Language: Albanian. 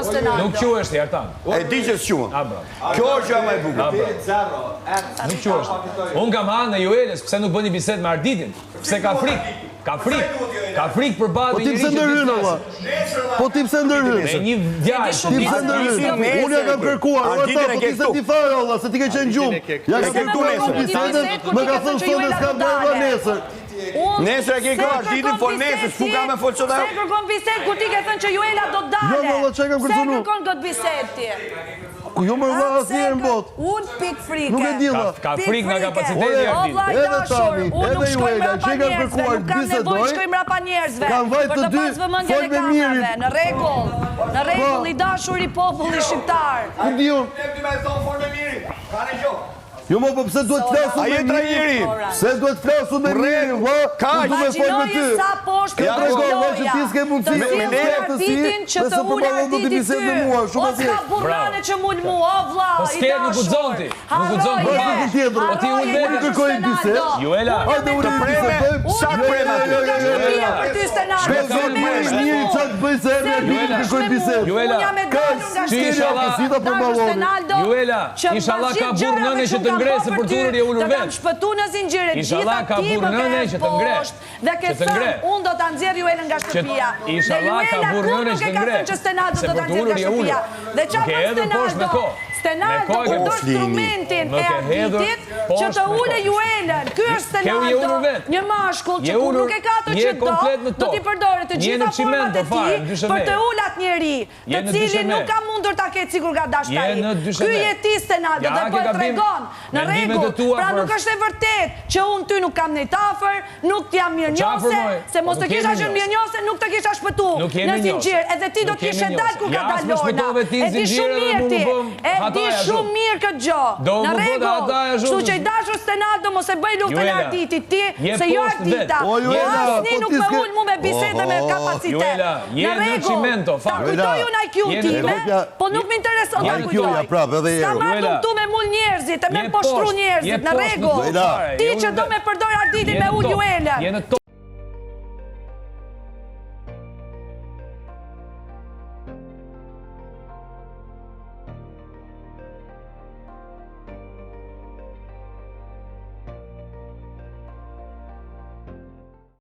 Stenaldo. Nuk quheshti Artan. E di që s'quhen. Kjo është gjë më e bukur. Nuk quheshti. Unë kam hanë në Juelës, pse nuk bëni bisedë me Arditin? Pse ka frikë? Ka frikë për ballë. Po ti pse ndërhyn valla? Po ti pse ndërhyn? Me një djalë. Ti pse ndërhyn? Unë ja kam kërkuar, po ti se ti fare valla, se ti ke qenë gjumë. Ja kam kërkuar bisedën, më ka thënë sonde s'ka bërë nesër. Nesër e ke ka Arditin fol nesër, s'ku ka me fol sot ajo. Se kërkon bisedë kur ti ke thënë që Juela do të dalë. Jo, valla, çka kam kërkuar? Se kërkon këtë bisedë ti. Ku jo më valla asnjëherë në botë. Unë pik frike. Nuk e di valla. Ka frikë nga kapaciteti i Arditit. Edhe tani, edhe Juela, që kam kërkuar bisedoj. Shkoj mbrapa njerëzve. Kam vajt të dy, fol me mirin. Në rregull. Në rregull i dashur i popullit shqiptar. Ku di unë? Ne ti më thon fol me mirin. Ka ne gjë. Jo më po pse duhet të flasu me mirin? Pse duhet të flasu me mirin, valla? Ka du me fol me ty. Sa poshtë Ja tregoj valla që ti s'ke mundësi me Arditin që të ul Arditin ty. O s'ka burrane që mul mua, o vlla. Po s'ke nuk guxon ti. Nuk guxon ti. Po ti ul vetë kërkoj bisedë. Juela. Hajde ule bisedë. Sa prema ty Stenaldo. Shpezon mirë çat bëj se Arditin kërkoj bisedë. Juela. Ti Juela, inshallah ka burr nënë që të ngresë për turën e ulur vetë. vetë. Shpëtu në zinxhire Inshallah ka burr nënë që të ngresë. Dhe ke thënë, unë do ta nxjerr Juelën nga shtëpia. Inshallah ka burr nënë që të ngresë. Që Stenaldo do ta nxjerr nga shtëpia. Dhe çfarë Stenaldo? Stenaldo do instrumentin e Arditit që të ule Juelën. Ky është Stenaldo, një mashkull që kur nuk e ka ato që do t'i përdoret të gjitha format e tij për të ul atë njeri, të cilin nuk ka mundur ta ketë sikur nga dashtari. Ky je ti Stenaldo dhe po e tregon në rregull. Pra nuk është e vërtet që unë ty nuk kam nejt afër, nuk t'jam mirënjohse, se mos të kisha qenë mirënjohse nuk të kisha shpëtu në zinxhir. Edhe ti do t'ishe dalë kur ka dalë Lorna. E di shumë mirë ti. Di shumë mirë këtë gjë. Në rregull. Kështu që i dashur Stenaldo mos e bëj luftën e Arditit ti, se jo Ardita. Asnjë nuk më ul mua me bisedë me kapacitet. Në rregull. Ta kujtoj unë IQ-n time, po nuk më intereson ta kujtoj. Ska marrë këtu me mul njerëzit, me poshtru njerëzit, në rregull. Ti që do me përdor Arditin me ul Juelën.